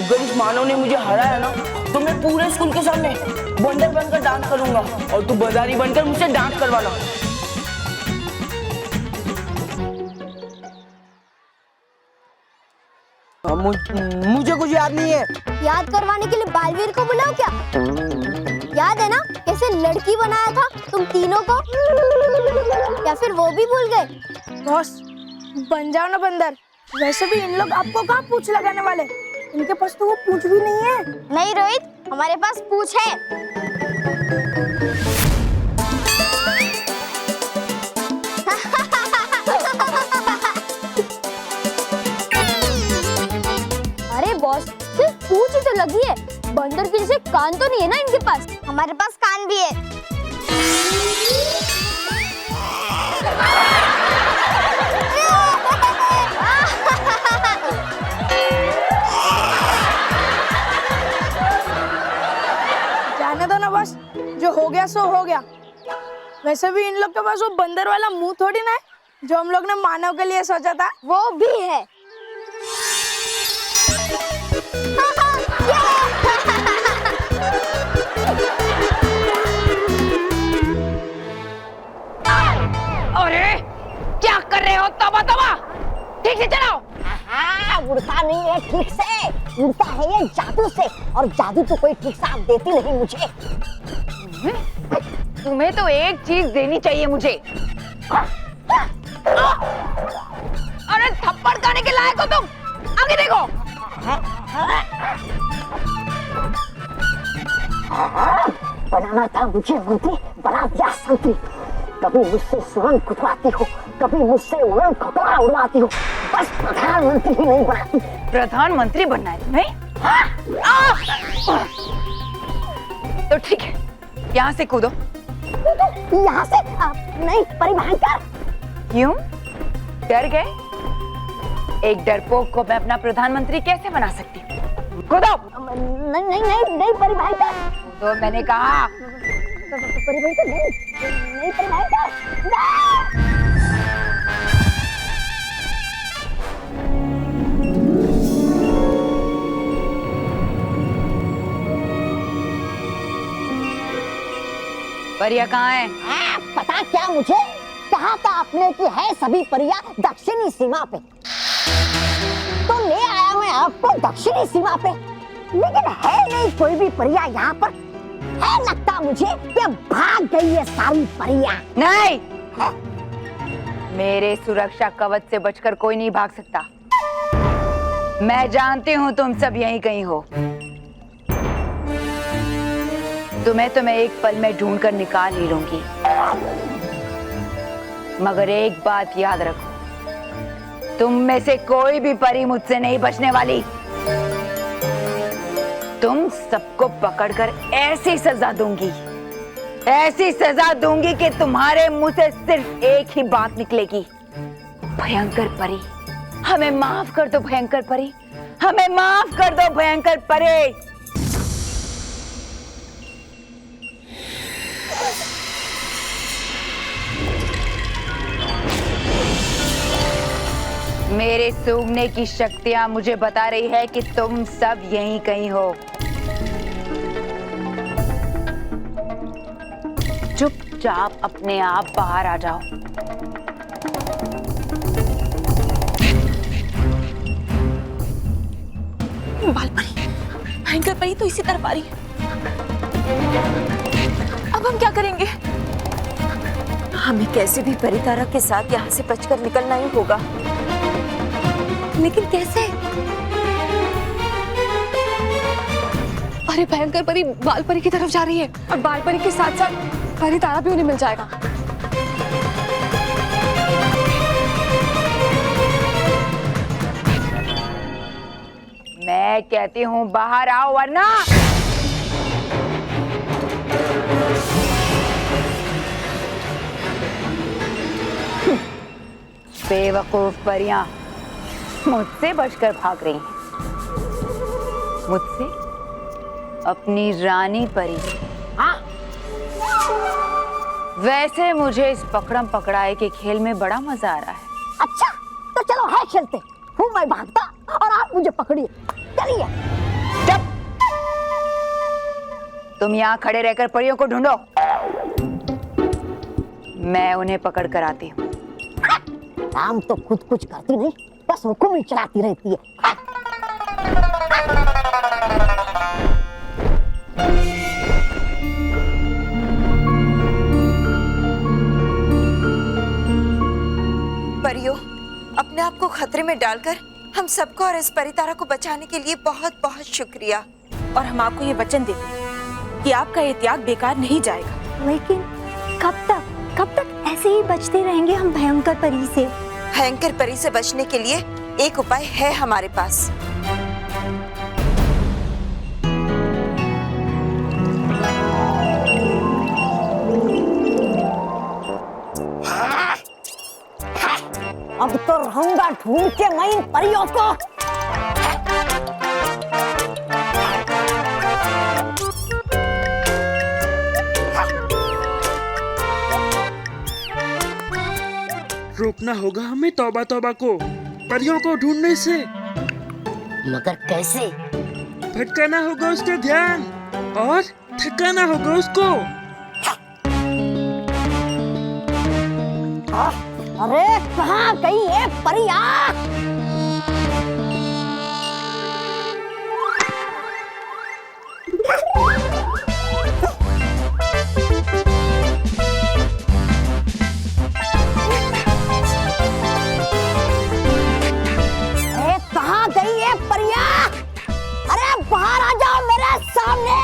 अगर इस मानव ने मुझे हराया ना तो मैं पूरे स्कूल के सामने बंदर बनकर डांस करूंगा और तू बाजारी बनकर मुझसे डांस करवाना। मुझे कुछ याद नहीं है। याद करवाने के लिए बालवीर को बुलाओ क्या? याद है ना कैसे लड़की बनाया था तुम तीनों को? या फिर वो भी भूल गए? बॉस बन जाओ ना बंदर। वैसे भी इन लोग आपको कहाँ पूंछ लगाने वाले, इनके पास तो वो पूंछ भी नहीं है। नहीं रोहित, हमारे पास पूंछ है। अरे बॉस सिर्फ पूंछ ही तो लगी है, बंदर के जैसे कान तो नहीं है ना इनके पास? हमारे पास कान भी है। जाने दो ना बॉस, जो हो गया सो हो गया। वैसे भी इन लोग के पास वो बंदर वाला मुंह थोड़ी ना है जो हम लोग ने मानव के लिए सोचा था। वो भी है। अरे क्या कर रहे हो? तबा तबा ठीक से चलाओ। उड़ता नहीं है ठीक से, उड़ता है ये जादू से, और जादू तो कोई ठीक से आप देती नहीं मुझे। तुम्हें तो एक चीज देनी चाहिए मुझे। अरे थप्पड़ खाने के लायक हो तुम, आगे देखो। बनाना था मुझे मंत्री, बना दिया संतरी। कभी मुझसे सुरंग खुदवाती हो, कभी मुझसे उड़न खटोला उड़वाती हो, बस प्रधानमंत्री ही नहीं बनाती। प्रधानमंत्री बनना है तुम्हें? तो ठीक है, यहाँ से कूदो। यहाँ से नहीं, परिभयंकर। क्यों डर गए? एक डरपोक को मैं अपना प्रधानमंत्री कैसे बना सकती हूँ? कूदो। नहीं नहीं नहीं नहीं परिभयंकर। तो मैंने कहा परिभयंकर नहीं परिभयंकर। परिया कहाँ है? पता क्या मुझे? कहा था आपने कि है सभी परिया दक्षिणी सीमा पे, तो ले आया मैं आपको दक्षिणी सीमा पे, लेकिन है नहीं कोई भी परिया यहाँ पर। है लगता मुझे कि भाग गई है सारी परिया। नहीं, मेरे सुरक्षा कवच से बचकर कोई नहीं भाग सकता। मैं जानती हूँ तुम सब यहीं कहीं हो। तुम्हें तो मैं एक पल में ढूंढ कर निकाल ही लूंगी, मगर एक बात याद रखो, तुम में से कोई भी परी मुझसे नहीं बचने वाली। तुम सबको पकड़कर ऐसी सजा दूंगी, ऐसी सजा दूंगी कि तुम्हारे मुंह से सिर्फ एक ही बात निकलेगी, भयंकर परी। हमें माफ कर दो भयंकर परी, हमें माफ कर दो भयंकर परी। मेरे सूंघने की शक्तियां मुझे बता रही है कि तुम सब यहीं कहीं हो। चुपचाप अपने आप बाहर आ जाओ। बाल परी, भयंकर परी तो इसी तरफ आ रही है। अब हम क्या करेंगे? हमें कैसे भी परितारा के साथ यहाँ से बचकर निकलना ही होगा, लेकिन कैसे? अरे भयंकर परी बाल परी की तरफ जा रही है और बाल परी के साथ साथ परितारा भी उन्हें मिल जाएगा। मैं कहती हूँ बाहर आओ वरना। बेवकूफ परियां मुझसे बचकर भाग रही हैं, मुझसे, अपनी रानी परी। हाँ, वैसे मुझे इस पकड़म पकड़ाई के खेल में बड़ा मजा आ रहा है। अच्छा तो चलो है खेलते, हूँ मैं भागता और आप मुझे पकड़िए, चलिए। तुम यहाँ खड़े रहकर परियों को ढूंढो, मैं उन्हें पकड़ कर आती हूँ। काम तो खुद कुछ करती नहीं, बस हुक्म ही चलाती रहती है। परियों, अपने आप को खतरे में डालकर हम सबको और इस परितारा को बचाने के लिए बहुत बहुत शुक्रिया। और हम आपको ये वचन देते हैं कि आपका ये त्याग बेकार नहीं जाएगा। लेकिन कब तक ऐसे ही बचते रहेंगे हम भयंकर परी से? भयंकर परी से बचने के लिए एक उपाय है हमारे पास। अब तो रहूंगा ढूंढ के मैं इन परियों को। रोकना होगा हमें तौबा तौबा को परियों को ढूंढने से। मगर कैसे? भटकाना होगा उसका ध्यान और थकाना होगा उसको। अरे कहाँ गई ये परिया? अरे कहाँ गई ये परिया? अरे बाहर आ जाओ मेरे सामने।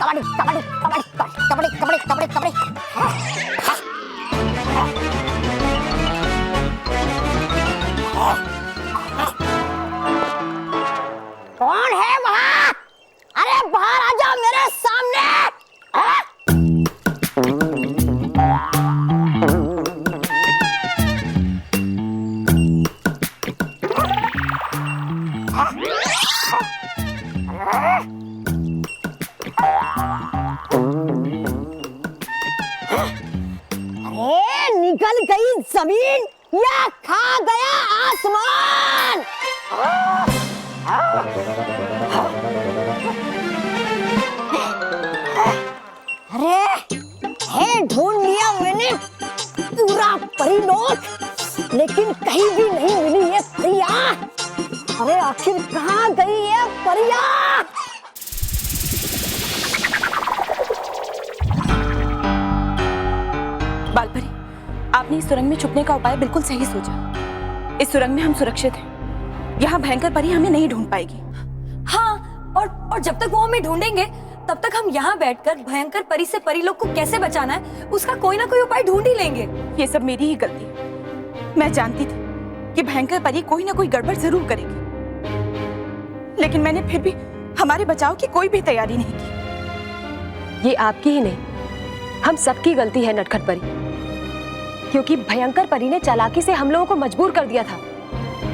कबड्डी कबड्डी कबड्डी कबड्डी कबड्डी कबड्डी। कौन है वहाँ? अरे बाहर आ जाओ मेरे सामने। निकल गई जमीन या खा गया आसमान। अरे है ढूंढ लिया मैंने पूरा परिलोक, लेकिन कहीं भी नहीं मिली ये परिया। अरे आखिर कहाँ गई ये परिया? बालपरी, आपने इस सुरंग में छुपने का उपाय बिल्कुल सही सोचा। इस सुरंग में हम सुरक्षित हैं। यहाँ भयंकर परी हमें नहीं ढूंढ पाएगी। हाँ, और जब तक वो हमें ढूंढेंगे तब तक हम यहाँ बैठकर भयंकर परी से परी लोग को कैसे बचाना है उसका कोई ना कोई उपाय ढूंढ ही लेंगे। ये सब मेरी ही गलती है। मैं जानती थी कि भयंकर परी कोई ना कोई गड़बड़ जरूर करेगी, लेकिन मैंने फिर भी हमारे बचाव की कोई भी तैयारी नहीं की। ये आपकी ही नहीं, हम सबकी गलती है नटखट परी, क्योंकि भयंकर परी ने चालाकी से हम लोगों को मजबूर कर दिया था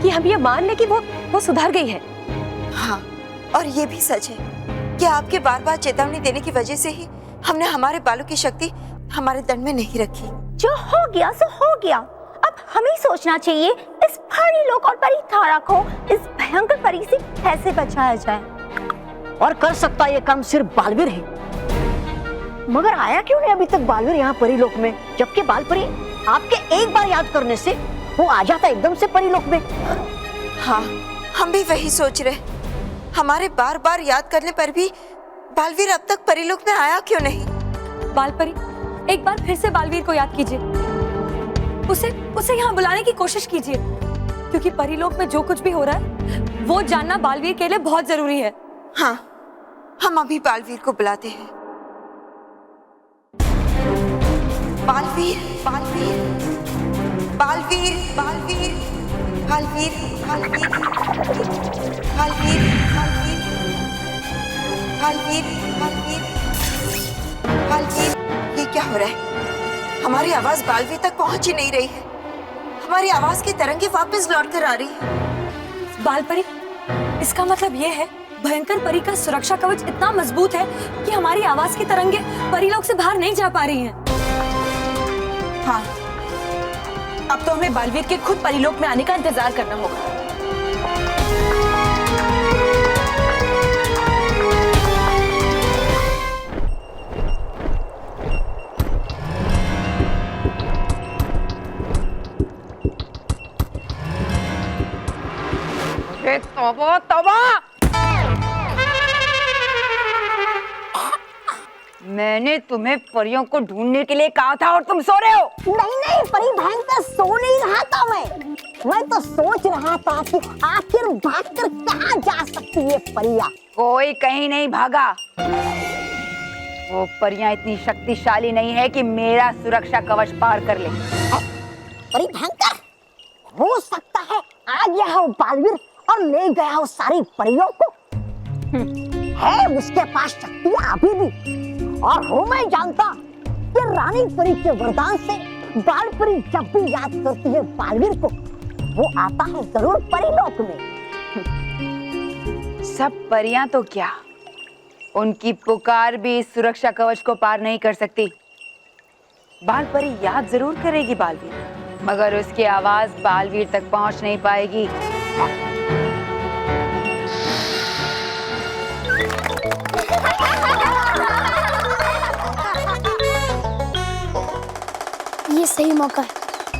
कि हम ये मान लें कि वो सुधर गई है। हाँ, और ये भी सच है कि आपके बार बार चेतावनी देने की वजह से ही हमने हमारे बालों की शक्ति हमारे दंड में नहीं रखी। जो हो गया सो हो गया। अब हमें सोचना चाहिए इस परीलोक और परितारा को इस भयंकर परी से कैसे बचाया जाए। और कर सकता ये काम सिर्फ बालवीर है। मगर आया क्यों नहीं अभी तक बालवीर यहाँ परिलोक में, जबकि बालपरी आपके एक बार याद करने से वो आ जाता एकदम से परिलोक में। हाँ, हम भी वही सोच रहे। हमारे बार बार याद करने पर भी बालवीर अब तक परिलोक में आया क्यों नहीं? बालपरी, एक बार फिर से बालवीर को याद कीजिए, उसे यहाँ बुलाने की कोशिश कीजिए, क्योंकि परिलोक में जो कुछ भी हो रहा है वो जानना बालवीर के लिए बहुत जरूरी है। हाँ, हम अभी बालवीर को बुलाते हैं। बालवीर, बालवीर, बालवीर, बालवीर, बालवीर, बालवीर, बालवीर, बालवीर, बालवीर, बालवीर। ये क्या हो रहा है? हमारी आवाज बालवीर तक पहुंच ही नहीं रही है। हमारी आवाज की तरंगे वापस लौट कर आ रही है। बालपरी, इसका मतलब ये है भयंकर परी का सुरक्षा कवच इतना मजबूत है कि हमारी आवाज की तरंगे परीलोक से बाहर नहीं जा पा रही हैं। हाँ, अब तो हमें बालवीर के खुद परीलोक में आने का इंतजार करना होगा। तौबा तौबा! मैंने तुम्हें परियों को ढूंढने के लिए कहा था और तुम सो रहे हो। नहीं नहीं परी भयंकर, सो नहीं रहा था मैं तो सोच रहा था कि आखिर भागकर कहाँ जा सकती है परियां। कोई कहीं नहीं भागा। वो परियां इतनी शक्तिशाली नहीं है कि मेरा सुरक्षा कवच पार कर ले। परी भयंकर, हो सकता है आ गया हो बालवीर और ले गया हो सारी परियों को। है उसके पास शक्तियां अभी भी, और हो मैं जानता कि रानी परी के वरदान से बाल परी जब भी याद करती है बालवीर को, वो आता है जरूर परिलोक में। सब परियां तो क्या, उनकी पुकार भी इस सुरक्षा कवच को पार नहीं कर सकती। बाल परी याद जरूर करेगी बालवीर, मगर उसकी आवाज बालवीर तक पहुंच नहीं पाएगी। ये सही मौका है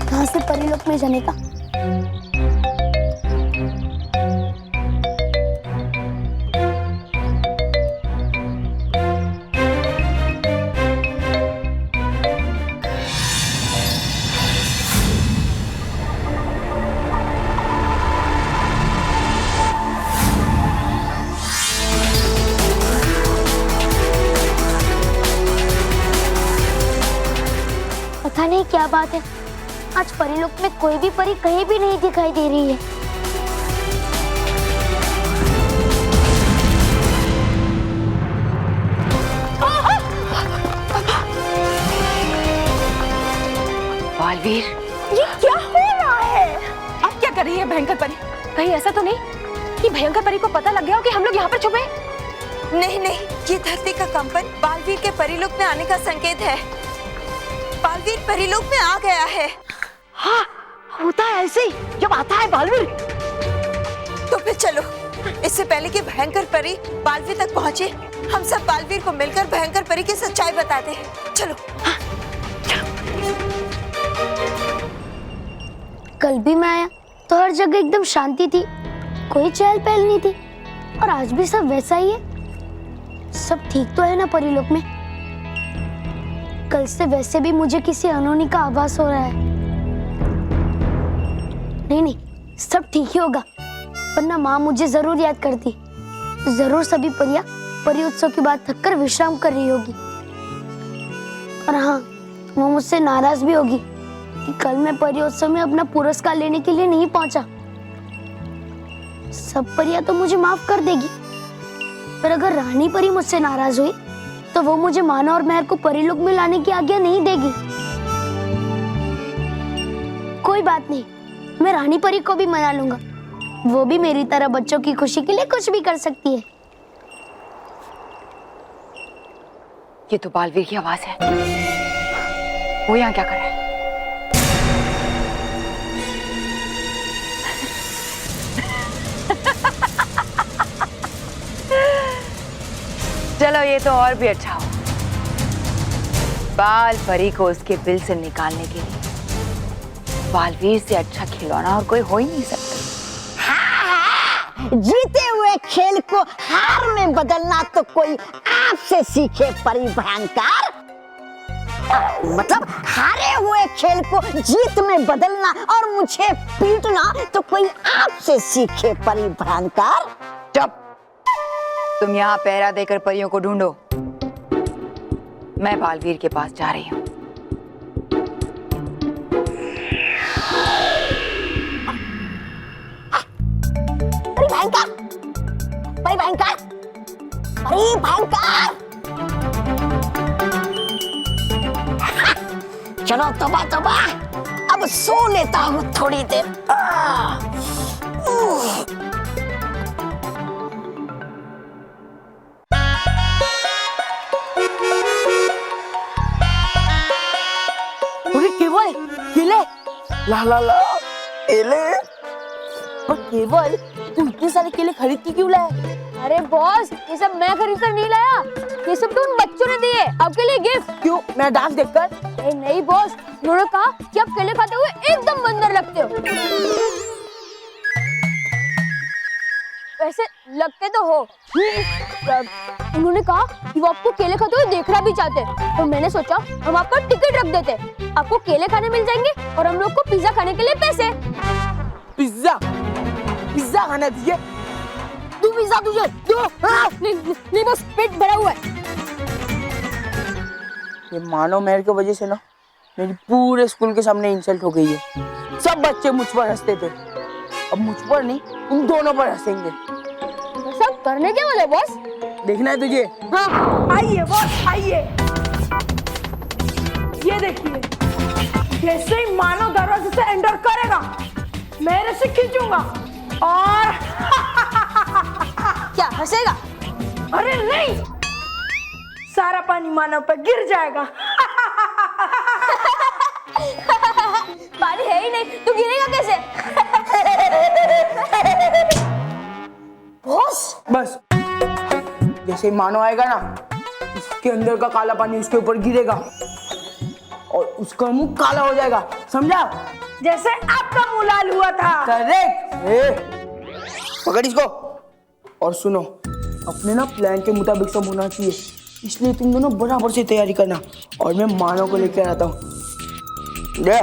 यहाँ से परीलोक में जाने का। पता नहीं क्या बात है, आज परीलोक में कोई भी परी कहीं भी नहीं दिखाई दे रही है। बालवीर, ये क्या हो रहा है? अब क्या कर रही है भयंकर परी? कहीं ऐसा तो नहीं कि भयंकर परी को पता लग गया हो कि हम लोग यहाँ पर छुपे हैं? नहीं नहीं, ये धरती का कंपन बालवीर के परीलोक में आने का संकेत है। बालवीर परीलोक में आ गया है। हाँ, होता है ऐसे ही जब आता है बालवीर। तो फिर चलो, इससे पहले कि भयंकर परी बालवीर तक पहुंचे, हम सब बालवीर को मिलकर भयंकर परी की सच्चाई बताते हैं। चलो। कल भी मैं आया तो हर जगह एकदम शांति थी, कोई चहल पहल नहीं थी, और आज भी सब वैसा ही है। सब ठीक तो है ना परीलोक में? कल से वैसे भी मुझे किसी अनहोनी का आभास हो रहा है। नहीं, सब ठीक ही होगा, वरना माँ मुझे जरूर याद करती। जरूर सभी परियां परी उत्सव की बात थककर विश्राम कर रही होगी, और हाँ, वो मुझसे नाराज भी होगी कि कल मैं परी उत्सव में अपना पुरस्कार लेने के लिए नहीं पहुंचा। सब परियां तो मुझे माफ कर देगी, पर अगर रानी परी मुझसे नाराज हुई तो वो मुझे माना और महर को परीलोक में लाने की आज्ञा नहीं देगी। कोई बात नहीं, मैं रानी परी को भी मना लूंगा, वो भी मेरी तरह बच्चों की खुशी के लिए कुछ भी कर सकती है। ये तो बालवीर की आवाज है। वो यहाँ क्या कर रहा है? चलो, ये तो और भी अच्छा हो। बाल परी को उसके बिल से निकालने के लिए बालवीर से अच्छा खिलौना और कोई हो ही नहीं सकता। हाँ, जीते हुए खेल को हार में बदलना तो कोई आपसे सीखे परी भयंकर। मतलब हारे हुए खेल को जीत में बदलना और मुझे पीटना तो कोई आपसे सीखे परी भयंकर। चुप! तुम यहाँ पहरा देकर परियों को ढूंढो, मैं बालवीर के पास जा रही हूँ। परी भयंकर, परी भयंकर, परी भयंकर। चलो तोबा तोबा, अब सो लेता हूँ थोड़ी देर। ला ला केले। पर केवल तू इतने सारे केले खरीद के क्यों लाया? अरे बॉस, ये सब मैं खरीद कर नहीं लाया, ये सब तो उन बच्चों ने दिए आपके लिए गिफ्ट। क्यों? मैं डांस देखकर? अरे नहीं बॉस, उन्होंने कहा कि आप केले खाते हुए एकदम बंदर लगते हो। वैसे लगते तो हो। उन्होंने कहा कि वो आपको केले खाते हुए देखना भी चाहते हैं, तो मैंने सोचा हम आपका टिकट रख देते, आपको केले खाने मिल जाएंगे और हम लोग को पिज्जा खाने के लिए पैसे। पिज्जा? पिज्जा खाना तुझे? तू पिज्जा तुझे दो? नहीं बॉस, पेट भरा हुआ है। ये मानव मेहर की वजह से ना मेरी पूरे स्कूल के सामने इंसल्ट हो गई है। सब बच्चे मुझ पर हंसते थे, अब मुझ पर नहीं उन दोनों पर हंसेंगे। सब करने के वाले बॉस? देखना है तुझे? हाँ, आइए बॉस आइए। ये देखिए, जैसे ही मानव दरवाजे से एंटर करेगा मैं इसे खींचूंगा और क्या हंसेगा? अरे नहीं, सारा पानी मानव पर गिर जाएगा। पानी है ही नहीं तो गिरेगा कैसे? बॉस बस, जैसे मानव आएगा ना, इसके अंदर का काला पानी उसके ऊपर गिरेगा और उसका मुंह काला हो जाएगा, समझा? जैसे आपका मुंह लाल हुआ था। करेक्ट। पकड़ इसको और सुनो, अपने ना प्लान के मुताबिक सब होना चाहिए, इसलिए तुम दोनों बराबर से तैयारी करना और मैं मानव को लेकर आता हूँ। ले।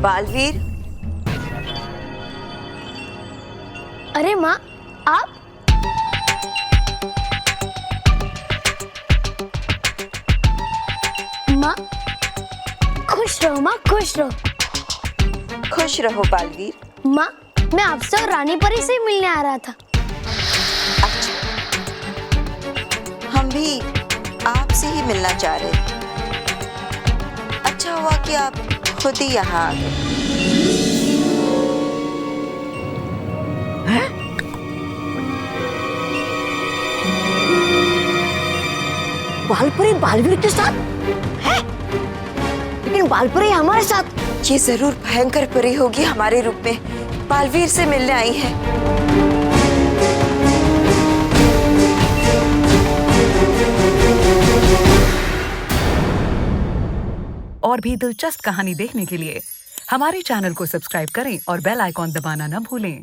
बालवीर, अरे माँ, आप? माँ खुश रहो, माँ खुश रहो। खुश रहो बालवीर। माँ, मैं आपसे और रानी परी से ही मिलने आ रहा था। अच्छा, हम भी आपसे ही मिलना चाह रहे थे। अच्छा हुआ कि आप खुद ही यहाँ आ गए। बालपरी बालवीर के साथ है, लेकिन बालपरी हमारे साथ। ये जरूर भयंकर परी होगी, हमारे रूप में बालवीर से मिलने आई है। और भी दिलचस्प कहानी देखने के लिए हमारे चैनल को सब्सक्राइब करें और बेल आइकॉन दबाना न भूलें।